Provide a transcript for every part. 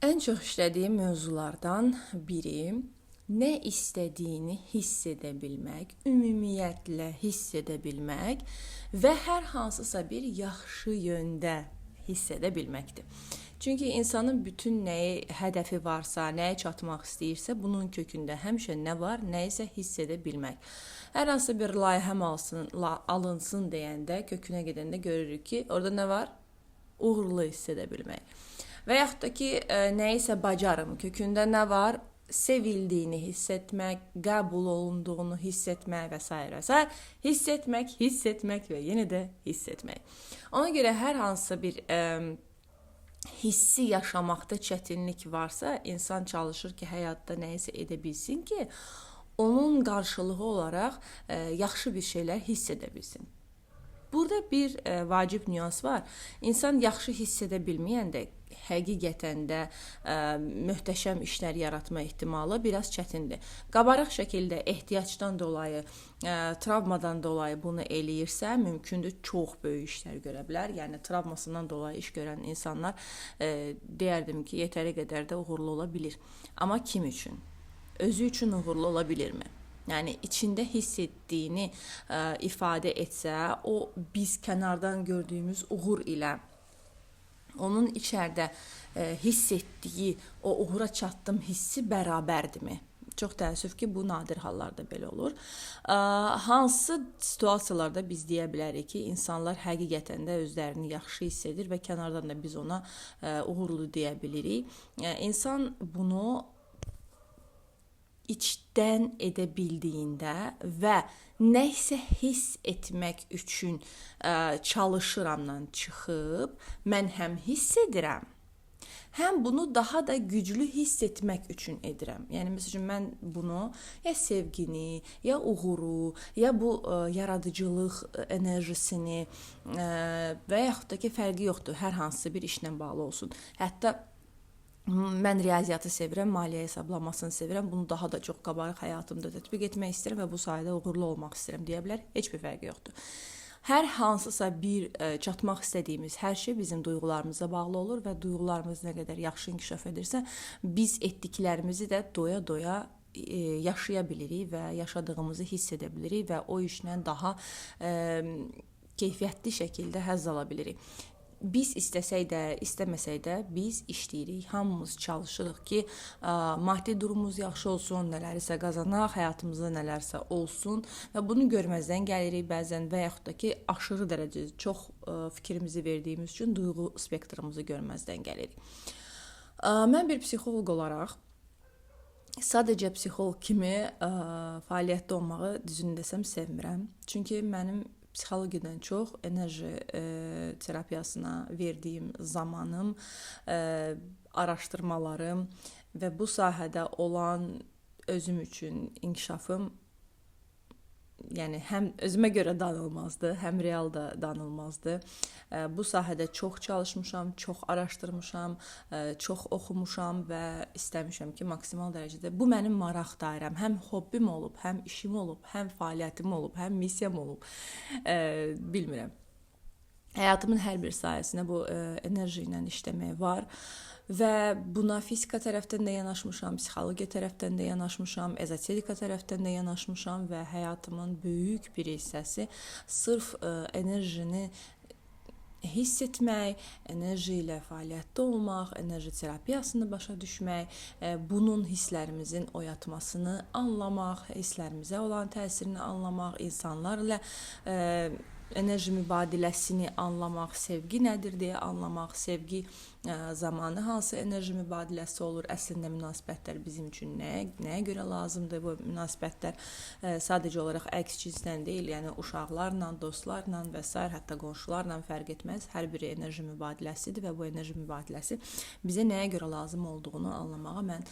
En çox işlədiyim mövzulardan biri nə istədiyini hiss edə bilmək, ümumiyyətlə hiss edə bilmək və hər hansısa bir yaxşı yöndə hiss edə bilməkdir. Çünki insanın bütün nəyi hədəfi varsa, nəyə çatmaq istəyirsə, bunun kökündə həmişə nə var, nə isə hiss edə bilmək. Hər hansı bir layihəm alınsın deyəndə, kökünə gedəndə görürük ki, orada nə var? Uğurlu hiss edə bilmək. Və yaxud da ki, nəyisə bacarım, kökündə nə var? Sevildiyini hiss etmək, qəbul olunduğunu hiss etmək və s. və s. Hiss etmək və yenə də hiss etmək. Ona görə hər hansı bir hissi yaşamaqda çətinlik varsa, insan çalışır ki, həyatda nəyisə edə bilsin ki, onun qarşılığı olaraq yaxşı bir şeylər hiss edə bilsin. Burada bir vacib nüans var. İnsan yaxşı hiss edə bilməyəndə həqiqətən də möhtəşəm işlər yaratma ehtimalı biraz çətindir. Qabarıq şəkildə ehtiyacdan dolayı, travmadan dolayı bunu eləyirsə, mümkündür çox böyük işlər görə bilər. Yəni travmasından dolayı iş görən insanlar deyərdim ki, yetəri qədər də uğurlu ola bilir. Amma kim üçün? Özü üçün uğurlu ola bilirmi? Yəni içində hiss etdiyini ifadə etsə, o biz kənardan gördüyümüz uğur ilə onun içəridə hiss etdiyi o uğura çatdım hissi bərabərdirmi? Çox təəssüf ki, bu nadir hallarda belə olur. Hansı situasiyalarda biz deyə bilərik ki, insanlar həqiqətən də özlərini yaxşı hiss edir və kənardan da biz ona uğurlu deyə bilirik. İnsan bunu içdən edə bildiyində və nə isə hiss etmək üçün çalışıramdan çıxıb, mən həm hiss edirəm, həm bunu daha da güclü hiss etmək üçün edirəm. Yəni məsələn mən bunu ya sevgini, ya uğuru, ya bu yaradıcılıq enerjisini və yaxud da ki, fərqi yoxdur, hər hansı bir işlə bağlı olsun. Hətta mən riyaziyyatı sevirəm, maliyyə hesablamasını sevirəm. Bunu daha da çox qabarıq həyatımda tətbiq etmək istəyirəm və bu sayədə uğurlu olmaq istəyirəm deyə bilər. Heç bir fərqi yoxdur. Hər hansısa bir çatmaq istədiyimiz hər şey bizim duyğularımıza bağlı olur və duyğularımız nə qədər yaxşı inkişaf edirsə, biz etdiklərimizi də doya-doya yaşaya bilirik və yaşadığımızı hiss edə bilirik və o işlə daha keyfiyyətli şəkildə həzz ala bilirik. Biz istəsək də, istəməsək də biz işləyirik, hamımız çalışırıq ki, maddi durumumuz yaxşı olsun, nələrsə qazanaq, həyatımızda nələrsə olsun və bunu görməzdən gəlirik bəzən və yaxud da ki, aşırı dərəcədə çox fikrimizi verdiyimiz üçün duyğu spektrimizi görməzdən gəlirik. Mən bir psixoloq olaraq sadəcə psixoloq kimi fəaliyyətdə olmağı düzünü desəm sevmirəm. Çünki mənim psixologiyadan çox enerji terapiyasına verdiyim zamanım, araşdırmalarım və bu sahədə olan özüm üçün inkişafım, yəni həm özümə görə danılmazdı, həm real da danılmazdı. Bu sahədə çox çalışmışam, çox araşdırmışam, çox oxumuşam və istəmişəm ki, maksimal dərəcədə bu mənim maraq dairəm, həm hobbim olub, həm işim olub, həm fəaliyyətim olub, həm missiyam olub. Bilmirəm. Həyatımın hər bir sahəsində bu enerji ilə işləmək var. Və buna fizika tərəfdən də yanaşmışam, psixologiya tərəfdən də yanaşmışam, ezoterika tərəfdən də yanaşmışam və həyatımın böyük bir hissəsi sırf enerjini hiss etmək, enerji ilə fəaliyyətdə olmaq, enerji terapiyasını başa düşmək, bunun hisslərimizin oyatmasını anlamaq, hisslərimizə olan təsirini anlamaq, insanlarla enerji mübadiləsini anlamaq, sevgi nədir deyə anlamaq, sevgi zamanı hansı enerji mübadiləsi olur, əslində münasibətlər bizim üçün nəyə görə lazımdır, bu münasibətlər sadəcə olaraq əks cinsdən deyil, yəni uşaqlarla, dostlarla və s. hətta qonşularla fərq etməz, hər biri enerji mübadiləsidir və bu enerji mübadiləsi bizə nəyə görə lazım olduğunu anlamağa mən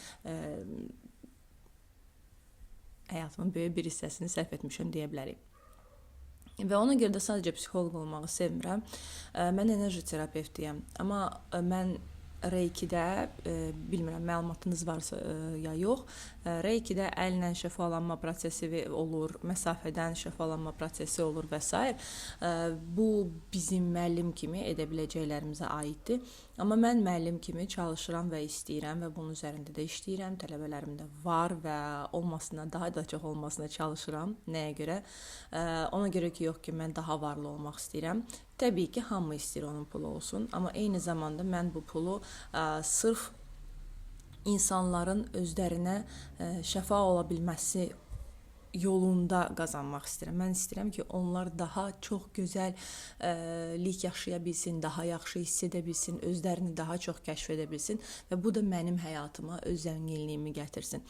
həyatımın böyük bir hissəsini sərf etmişəm deyə bilərik. Və ona görə də sadəcə psixoloq olmağı sevmirəm. Mən enerji terapeutiyəm, amma mən Reiki-də, bilmirəm məlumatınız varsa ya yox, Reiki-də əllə şəfalanma prosesi olur, məsafədən şəfalanma prosesi olur və s. Bu bizim müəllim kimi edə biləcəklərimizə aiddir. Amma mən müəllim kimi çalışıram və istəyirəm və bunun üzərində də işləyirəm. Tələbələrim də var və olmasına, daha da çox olmasına çalışıram. Nəyə görə? Ona görə ki, yox ki, mən daha varlı olmaq istəyirəm. Təbii ki, hamı istəyir onun pulu olsun, amma eyni zamanda mən bu pulu sırf insanların özlərinə şəfa ola bilməsi yolunda qazanmaq istəyirəm. Mən istəyirəm ki, onlar daha çox gözəllik yaşaya bilsin, daha yaxşı hiss edə bilsin, özlərini daha çox kəşf edə bilsin və bu da mənim həyatıma öz zənginliyimi gətirsin.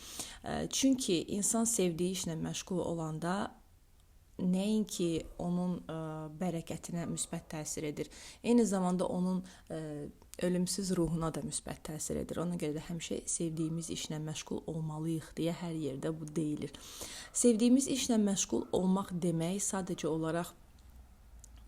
Çünki insan sevdiyi işlə məşğul olanda nəinki onun bərəkətinə müsbət təsir edir, eyni zamanda onun ölümsüz ruhuna da müsbət təsir edir. Ona görə də həmişə sevdiyimiz işlə məşğul olmalıyıq deyə hər yerdə bu deyilir. Sevdiyimiz işlə məşğul olmaq demək sadəcə olaraq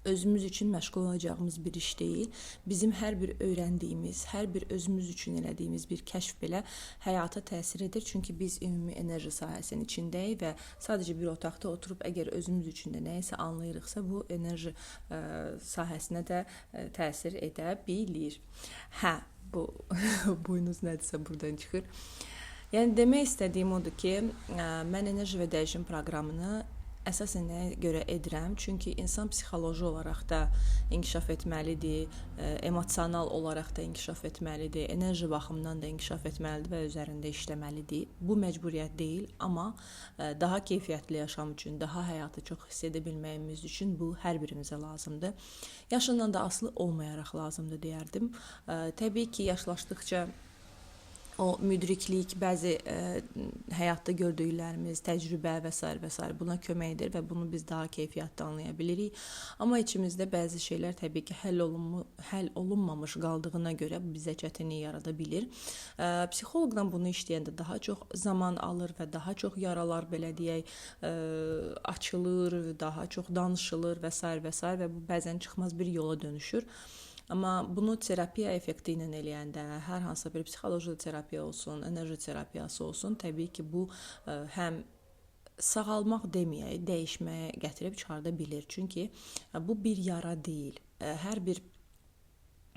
özümüz üçün məşğul olacağımız bir iş deyil. Bizim hər bir öyrəndiyimiz, hər bir özümüz üçün elədiyimiz bir kəşf belə həyata təsir edir. Çünki biz ümumi enerji sahəsinin içindəyik və sadəcə bir otaqda oturub əgər özümüz üçün də nəyisə anlayırıqsa, bu enerji sahəsinə də təsir edə bilir. Bu buynuz nədirsə buradan çıxır. Yəni demək istədiyim odur ki, mən enerji və dəyişim proqramını əsasən nəyə görə edirəm? Çünki insan psixoloji olaraq da inkişaf etməlidir, emosional olaraq da inkişaf etməlidir, enerji baxımından da inkişaf etməlidir və üzərində işləməlidir. Bu məcburiyyət deyil, amma daha keyfiyyətli yaşam üçün, daha həyatı çox hiss edə bilməyimiz üçün bu hər birimizə lazımdır. Yaşından da asılı olmayaraq lazımdır deyərdim. Təbii ki, yaşlaşdıqca o müdriklik, bəzi həyatda gördüklərimiz, təcrübə və s. buna kömək edir və bunu biz daha keyfiyyətli anlaya bilirik. Amma içimizdə bəzi şeylər təbii ki, həll olunmamış qaldığına görə bizə çətinlik yarada bilir. Psixoloqdan bunu işləyəndə daha çox zaman alır və daha çox yaralar, belə deyək, açılır, daha çox danışılır və s. və bu bəzən çıxmaz bir yola dönüşür. Amma bunu terapiya effekti ilə eləyəndə, hər hansı bir psixoloji terapiya olsun, enerji terapiyası olsun, təbii ki, bu həm sağalmaq deməyək, dəyişməyə gətirib çıxarda bilir. Çünki bu bir yara deyil. Hər bir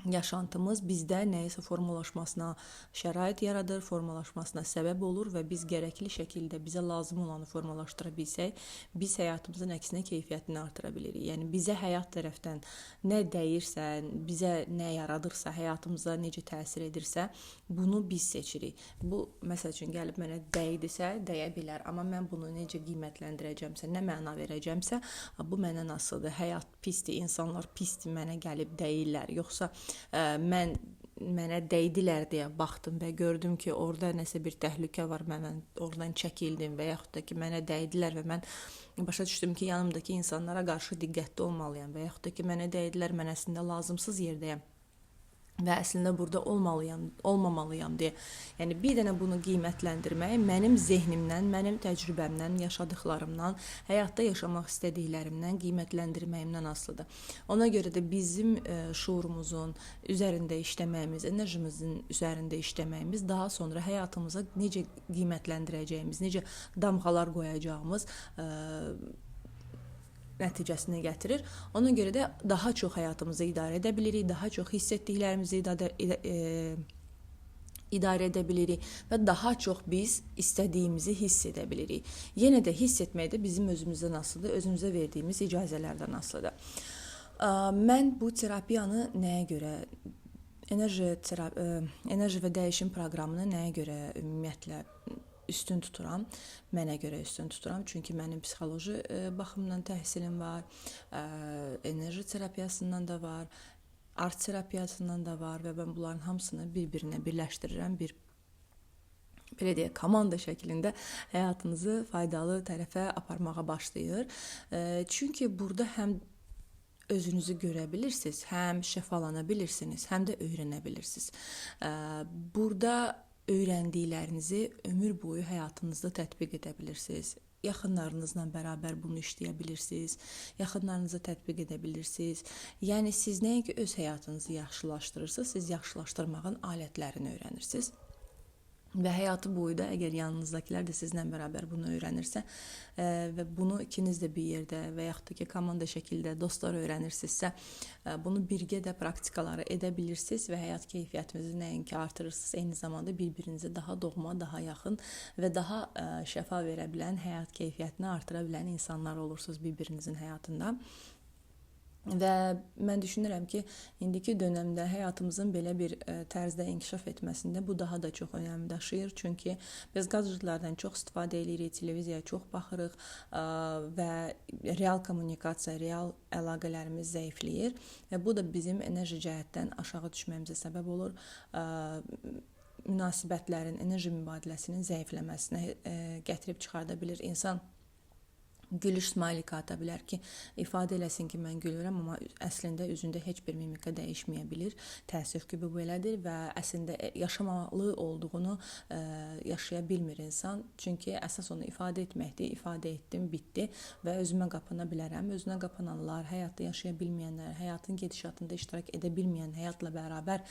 yaşantımız bizdə nəyisə formalaşmasına şərait yaradır, formalaşmasına səbəb olur və biz gərəkli şəkildə bizə lazım olanı formalaşdıra bilsək, biz həyatımızın əksinə keyfiyyətini artıra bilirik. Yəni bizə həyat tərəfdən nə dəyirsə, bizə nə yaradırsa, həyatımıza necə təsir edirsə, bunu biz seçirik. Bu, məsəl üçün, gəlib mənə dəydisə, dəyə bilər. Amma mən bunu necə qiymətləndirəcəmsə, nə məna verəcəmsə, bu məndən asılıdır. Həyat pisdir, insanlar pisdir, mənə gəlib dəyirlər. Yoxsa mənə dəydilər deyə baxdım və gördüm ki, orada nəsə bir təhlükə var, mən oradan çəkildim və yaxud da ki, mənə dəydilər və mən başa düşdüm ki, yanımdakı insanlara qarşı diqqətli olmalıyam və yaxud da ki, mənə dəydilər, mən əslində lazımsız yerdəyəm və əslində burada olmamalıyam deyə. Yəni bir dənə bunu qiymətləndirmək mənim zehnimdən, mənim təcrübəmdən, yaşadıqlarımdan, həyatda yaşamaq istədiklərimdən, qiymətləndirməyimdən asılıdır. Ona görə də bizim şuurumuzun üzərində işləməyimiz, enerjimizin üzərində işləməyimiz daha sonra həyatımıza necə qiymətləndirəcəyimiz, necə damğalar qoyacağımız nəticəsini gətirir. Ona görə də daha çox həyatımızı idarə edə bilirik, daha çox hiss etdiklərimizi idarə edə bilirik və daha çox biz istədiyimizi hiss edə bilirik. Yenə də hiss etmək də bizim özümüzdən asılıdır, özümüzə verdiyimiz icazələrdən asılıdır. Mən bu terapiyanı nəyə görə, enerji və dəyişim proqramını nəyə görə ümumiyyətlə üstün tuturam, mənə görə üstün tuturam. Çünki mənim psixoloji baxımdan təhsilim var, enerji terapiyasından da var, art terapiyasından da var və mən bunların hamısını bir-birinə birləşdirirəm, belə deyək, komanda şəklində həyatınızı faydalı tərəfə aparmağa başlayır. Çünki burada həm özünüzü görə bilirsiniz, həm şəfalana bilirsiniz, həm də öyrənə bilirsiniz. Burada öyrəndiklərinizi ömür boyu həyatınızda tətbiq edə bilirsiniz. yaxınlarınızla bərabər bunu işləyə bilirsiniz, yaxınlarınıza tətbiq edə bilirsiniz. Yəni siz nəinki öz həyatınızı yaxşılaşdırırsınız, siz yaxşılaşdırmağın alətlərini öyrənirsiniz. Və həyatı boyu da əgər yanınızdakılar da sizlə bərabər bunu öyrənirsə və bunu ikiniz də bir yerdə və yaxud da ki, komanda şəkildə dostlar öyrənirsinizsə, bunu birgə də praktikaları edə bilirsiniz və həyat keyfiyyətinizi nəinki artırırsınız, eyni zamanda bir-birinizə daha doğma, daha yaxın və daha şəfa verə bilən, həyat keyfiyyətini artıra bilən insanlar olursunuz bir-birinizin həyatında. Və mən düşünürəm ki, indiki dönəmdə həyatımızın belə bir tərzdə inkişaf etməsində bu daha da çox önəm daşıyır. Çünki biz gadjetlərdən çox istifadə edirik, televiziyaya çox baxırıq və real kommunikasiya, real əlaqələrimiz zəifləyir və bu da bizim enerji cəhətdən aşağı düşməyimizə səbəb olur. Münasibətlərin, enerji mübadiləsinin zəifləməsinə gətirib çıxarda bilir. İnsan gülüş smaylik ata bilər ki, ifadə eləsin ki, mən gülürəm, amma əslində üzündə heç bir mimika dəyişməyə bilir. Təəssüf ki, bu belədir və əslində yaşamalı olduğunu yaşaya bilmir insan. Çünki əsas onu ifadə etməkdir. İfadə etdim, bitdi və özümə qapana bilərəm. Özünə qapananlar, həyatda yaşaya bilməyənlər, həyatın gedişatında iştirak edə bilməyən, həyatla bərabər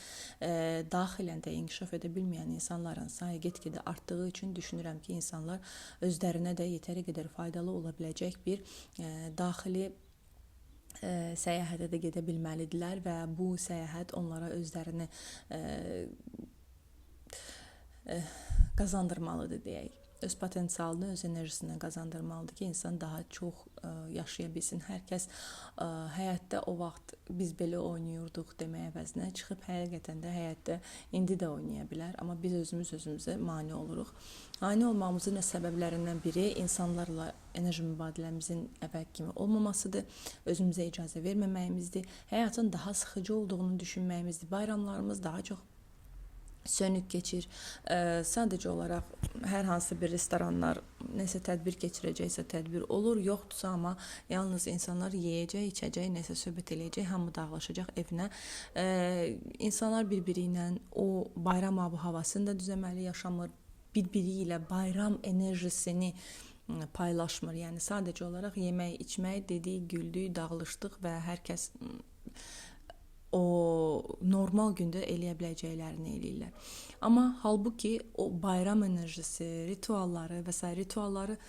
daxilən də inkişaf edə bilməyən insanların sayı get-gedə artdığı üçün düşünürəm ki, insanlar özlərinə də yetəri qədər faydalı ola biləcək bir daxili səyahətə də gedə bilməlidirlər və bu səyahət onlara özlərini qazandırmalıdır deyək. Öz potensialını, öz enerjisini qazandırmalıdır ki, insan daha çox yaşaya bilsin. Hər kəs həyatda o vaxt biz belə oynayırdıq deməyə əvəzinə çıxıb həqiqətən də həyatda indi də oynaya bilər. Amma biz özümüzə mane oluruq. Mane olmamızın səbəblərindən biri insanlarla enerji mübadiləmizin əvvəl kimi olmamasıdır. Özümüzə icazə verməməyimizdir. Həyatın daha sıxıcı olduğunu düşünməyimizdir. Bayramlarımız daha çox sönük keçir. Sadəcə olaraq hər hansı bir restoranlar nəsə tədbir keçirəcəksə tədbir olur, yoxdursa amma yalnız insanlar yeyəcək, içəcək, nəsə söhbət eləyəcək, hamı dağılışacaq evinə. İnsanlar bir-biri ilə o bayram havasını da düzəməli yaşamır, bir-biri ilə bayram enerjisini paylaşmır. Yəni sadəcə olaraq yemək, içmək, dedik, güldük, dağılışdıq və hər kəs o normal gündə eləyə biləcəklərini eləyirlər. Amma halbuki o bayram enerjisi, ritualları və s. ritualları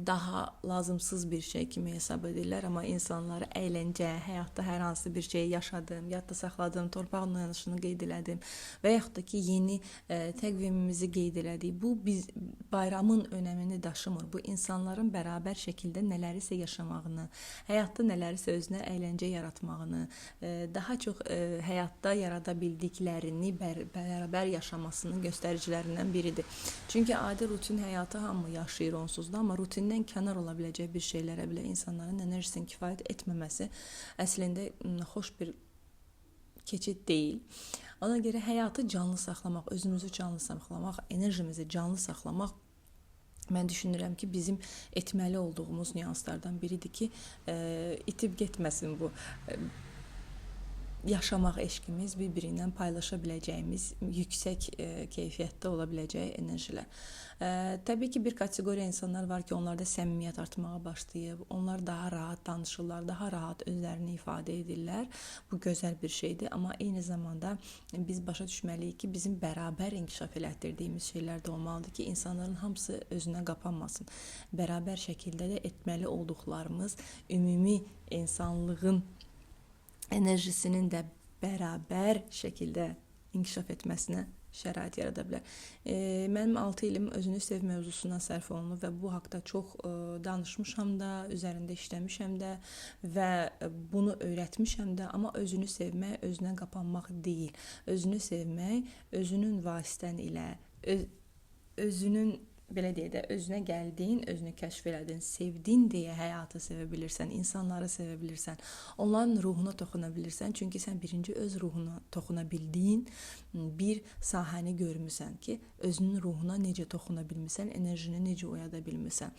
daha lazımsız bir şey kimi hesab edirlər, amma insanları əyləncə, həyatda hər hansı bir şey yaşadım, yadda saxladım, torpaq uyanışını qeyd elədim və yaxud da ki, yeni təqvimimizi qeyd elədik. Bu biz bayramın önəmini daşımır. Bu insanların bərabər şəkildə nələrisə yaşamağını, həyatda nələrisə özünə əyləncə yaratmağını, daha çox həyatda yarada bildiklərini bərabər yaşamasının göstəricilərindən biridir. Çünki adi rutin həyatı hamı yaşayır onsuz, amma rutindən kənar ola biləcək bir şeylərə belə insanların enerjisinin kifayət etməməsi əslində xoş bir keçid deyil. Ona görə həyatı canlı saxlamaq, özümüzü canlı saxlamaq, enerjimizi canlı saxlamaq mən düşünürəm ki, bizim etməli olduğumuz nüanslardan biridir ki, itib getməsin bu yaşamaq eşqimiz, bir-birindən paylaşa biləcəyimiz, yüksək keyfiyyətdə ola biləcək enerjilər. Təbii ki, bir kateqoriya insanlar var ki, onlarda səmimiyyət artmağa başlayıb, onlar daha rahat danışırlar, daha rahat özlərini ifadə edirlər. Bu gözəl bir şeydir, amma eyni zamanda biz başa düşməliyik ki, bizim bərabər inkişaf elətdirdiyimiz şeylər də olmalıdır ki, insanların hamısı özünə qapanmasın. Bərabər şəkildə də etməli olduqlarımız ümumi insanlığın enerjisinin də bərabər şəkildə inkişaf etməsinə şərait yarada bilər. Mənim 6 ilim özünü sev mövzusuna sərf olunub və bu haqda çox danışmışam da, üzərində işləmişəm də və bunu öyrətmişəm də, amma özünü sevmək, özünə qapanmaq deyil. Özünü sevmək, özünün vasitən ilə, özünün belə deyə də, özünə gəldin, özünü kəşf elədin, sevdin deyə həyatı sevə bilirsən, insanları sevə bilirsən, onların ruhuna toxuna bilirsən. Çünki sən birinci öz ruhuna toxuna bildiyin bir sahəni görmüsən ki, özünün ruhuna necə toxuna bilmirsən, enerjini necə oyada bilmirsən.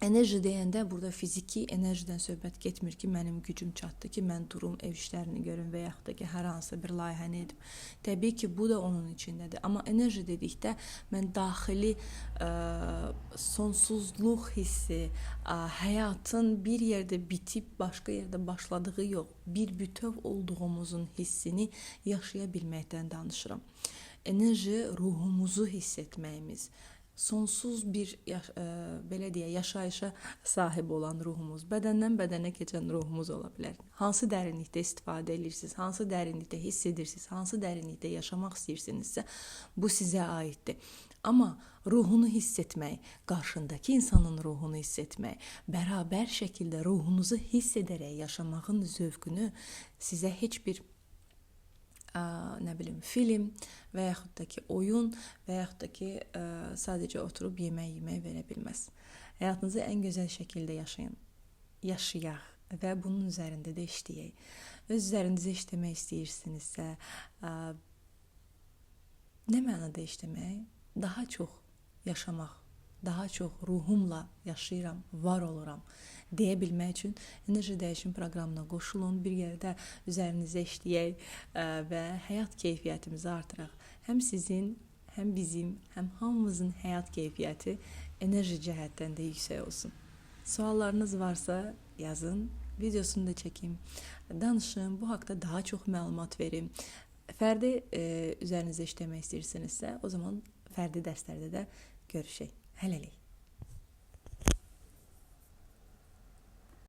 Enerji deyəndə burada fiziki enerjidən söhbət getmir ki, mənim gücüm çatdı ki, mən durum, ev işlərini görüm və yaxud da ki, hər hansısa bir layihəni edim. Təbii ki, bu da onun içindədir. Amma enerji dedikdə mən daxili sonsuzluq hissi, həyatın bir yerdə bitib, başqa yerdə başladığı yox, bir bütöv olduğumuzun hissini yaşaya bilməkdən danışıram. Enerji ruhumuzu hiss etməyimiz, sonsuz bir belə deyə yaşayışa sahib olan ruhumuz, bədəndən bədənə keçən ruhumuz ola bilər. Hansı dərinlikdə istifadə edirsiniz, hansı dərinlikdə hiss edirsiniz, hansı dərinlikdə yaşamaq istəyirsinizsə, bu sizə aiddir. Amma ruhunu hiss etmək, qarşındakı insanın ruhunu hiss etmək, bərabər şəkildə ruhunuzu hiss edərək yaşamağın zövqünü sizə heç bir film və yaxud da ki, oyun və yaxud da ki, sadəcə oturub yemək verə bilməz. Həyatınızı ən gözəl şəkildə yaşayaq və bunun üzərində də işləyək. Öz üzərində işləmək istəyirsinizsə, nə mənada işləmək? Daha çox yaşamaq, daha çox ruhumla yaşayıram, var oluram deyə bilmək üçün enerji dəyişim proqramına qoşulun, bir yerdə üzərinizə işləyək və həyat keyfiyyətimizi artıraq. Həm sizin, həm bizim, həm hamımızın həyat keyfiyyəti enerji cəhətdən də yüksək olsun. Suallarınız varsa yazın, videosunu da çəkim, danışın, bu haqda daha çox məlumat verin. Fərdi üzərinizə işləmək istəyirsinizsə, o zaman fərdi dərslərdə də görüşək. Hələlik.